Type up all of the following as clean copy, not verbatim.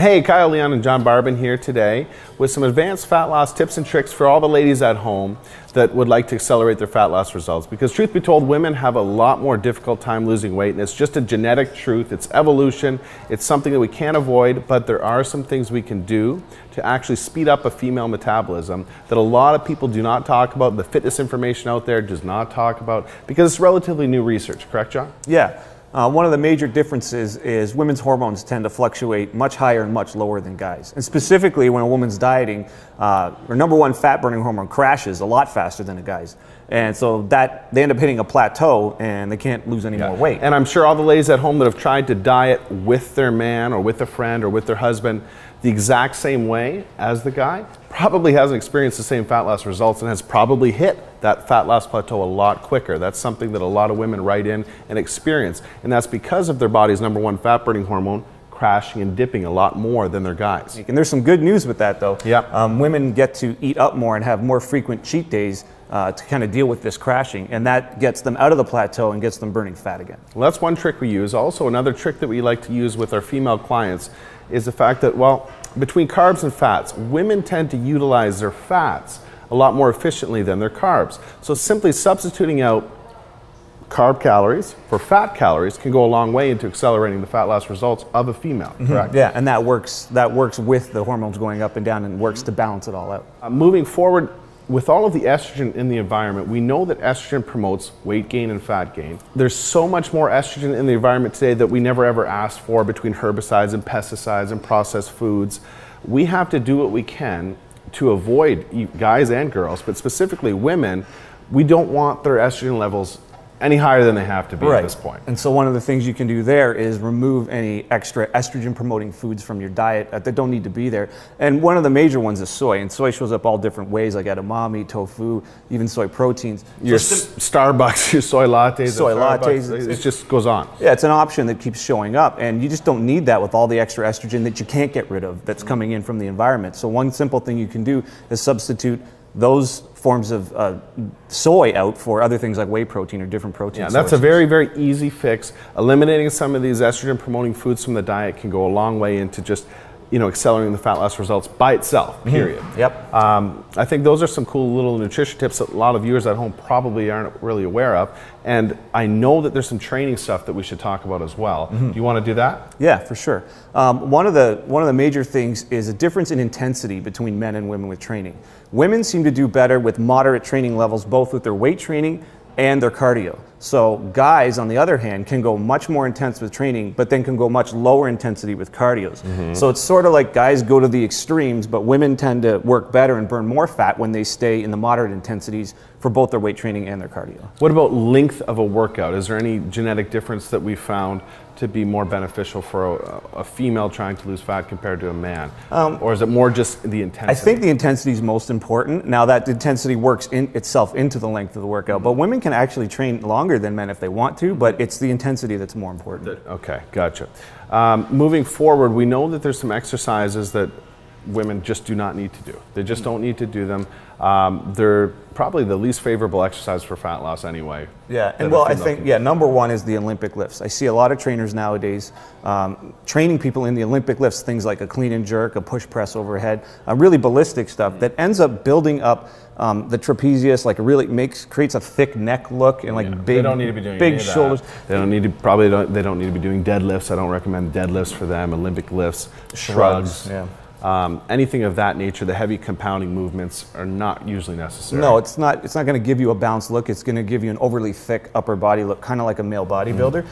Hey, Kyle, Leon, and John Barban here today with some advanced fat loss tips and tricks for all the ladies at home that would like to accelerate their fat loss results. Because truth be told, women have a lot more difficult time losing weight, and it's just a genetic truth. It's evolution. It's something that we can't avoid, but there are some things we can do to actually speed up a female metabolism that a lot of people do not talk about. The fitness information out there does not talk about because it's relatively new research. Correct, John? Yeah. One of the major differences is women's hormones tend to fluctuate much higher and much lower than guys. And specifically when a woman's dieting, her number one fat burning hormone crashes a lot faster than a guy's. And so that they end up hitting a plateau and they can't lose any more weight. And I'm sure all the ladies at home that have tried to diet with their man or with a friend or with their husband the exact same way as the guy probably hasn't experienced the same fat loss results and has probably hit that fat loss plateau a lot quicker. That's something that a lot of women write in and experience. And that's because of their body's number one fat burning hormone crashing and dipping a lot more than their guys. And there's some good news with that though. Yeah. Women get to eat up more and have more frequent cheat days to kind of deal with this crashing, and that gets them out of the plateau and gets them burning fat again. Well, that's one trick we use. Also, another trick that we like to use with our female clients is the fact that, well, between carbs and fats, women tend to utilize their fats a lot more efficiently than their carbs. So simply substituting out carb calories for fat calories can go a long way into accelerating the fat loss results of a female, correct? Yeah, and that works with the hormones going up and down and works to balance it all out. Moving forward, with all of the estrogen in the environment, we know that estrogen promotes weight gain and fat gain. There's so much more estrogen in the environment today that we never ever asked for between herbicides and pesticides and processed foods. We have to do what we can to avoid, guys and girls, but specifically women, we don't want their estrogen levels any higher than they have to be at this point. And so one of the things you can do there is remove any extra estrogen promoting foods from your diet that don't need to be there. And one of the major ones is soy, and soy shows up all different ways, like edamame, tofu, even soy proteins. Your Starbucks, your soy lattes, it just goes on. Yeah, it's an option that keeps showing up, and you just don't need that with all the extra estrogen that you can't get rid of that's coming in from the environment. So one simple thing you can do is substitute those forms of soy out for other things like whey protein or different protein sources. That's a very, very easy fix. Eliminating some of these estrogen promoting foods from the diet can go a long way into just, accelerating the fat loss results by itself, period. Yep. I think those are some cool little nutrition tips that a lot of viewers at home probably aren't really aware of. And I know that there's some training stuff that we should talk about as well. Do you want to do that? Yeah, for sure. One of the major things is a difference in intensity between men and women with training. Women seem to do better with moderate training levels, both with their weight training and their cardio. So guys, on the other hand, can go much more intense with training, but then can go much lower intensity with cardios. So it's sort of like guys go to the extremes, but women tend to work better and burn more fat when they stay in the moderate intensities for both their weight training and their cardio. What about length of a workout? Is there any genetic difference that we found to be more beneficial for a female trying to lose fat compared to a man? Or is it more just the intensity? I think the intensity is most important. Now that intensity works itself into the length of the workout, but women can actually train longer than men if they want to, but it's the intensity that's more important. Okay, gotcha. Moving forward, we know that there's some exercises that women just do not need to do. They just don't need to do them. They're probably the least favorable exercise for fat loss anyway. Yeah, and well, I think, number one is the Olympic lifts. I see a lot of trainers nowadays training people in the Olympic lifts, things like a clean and jerk, a push press overhead, really ballistic stuff that ends up building up the trapezius, like creates a thick neck look and like big, they don't need to be doing big shoulders. They don't need to they don't need to be doing deadlifts. I don't recommend deadlifts for them. Olympic lifts, shrugs. Yeah. Anything of that nature, the heavy compounding movements are not usually necessary. No, it's not going to give you a balanced look. It's going to give you an overly thick upper body look, kind of like a male bodybuilder.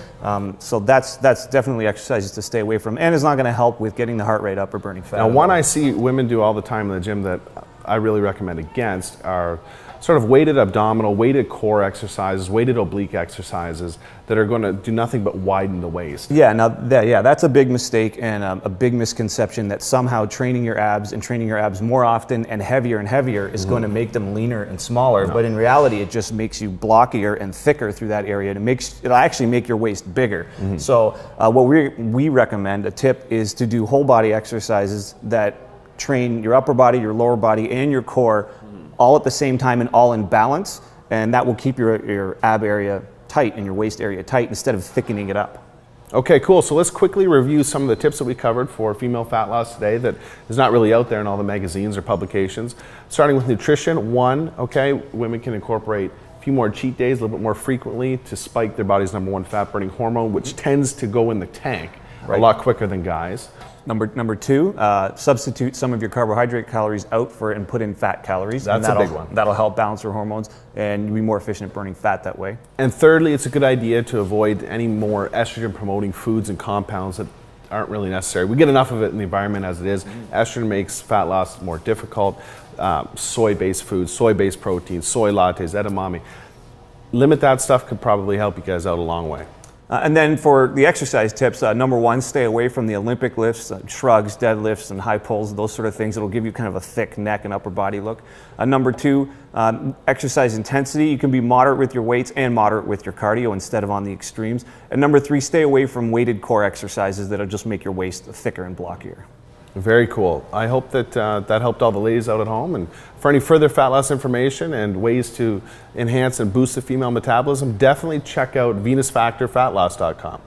So that's definitely exercises to stay away from, and it's not going to help with getting the heart rate up or burning fat. Now, one I see women do all the time in the gym that I really recommend against are sort of weighted abdominal, weighted core exercises, weighted oblique exercises that are going to do nothing but widen the waist. Yeah, now that's a big mistake and a big misconception that somehow training your abs more often and heavier is going to make them leaner and smaller. No. But in reality, it just makes you blockier and thicker through that area. It'll actually make your waist bigger. So what we recommend, a tip, is to do whole body exercises that train your upper body, your lower body, and your core all at the same time and all in balance, and that will keep your ab area tight and your waist area tight instead of thickening it up. Okay, cool. So let's quickly review some of the tips that we covered for female fat loss today that is not really out there in all the magazines or publications. Starting with nutrition, one, okay, women can incorporate a few more cheat days a little bit more frequently to spike their body's #1 fat burning hormone, which tends to go in the tank a lot quicker than guys. Number two, substitute some of your carbohydrate calories out for and put in fat calories. That's a big one. That'll help balance your hormones and you'll be more efficient at burning fat that way. And thirdly, it's a good idea to avoid any more estrogen promoting foods and compounds that aren't really necessary. We get enough of it in the environment as it is. Estrogen makes fat loss more difficult. Soy-based foods, soy-based proteins, soy lattes, edamame. Limit that stuff could probably help you guys out a long way. And then for the exercise tips, number one, stay away from the Olympic lifts, shrugs, deadlifts, and high pulls, those sort of things. It'll give you kind of a thick neck and upper body look. Number two, exercise intensity. You can be moderate with your weights and moderate with your cardio instead of on the extremes. And number three, stay away from weighted core exercises that'll just make your waist thicker and blockier. Very cool. I hope that that helped all the ladies out at home. And for any further fat loss information and ways to enhance and boost the female metabolism, definitely check out venusfactorfatloss.com.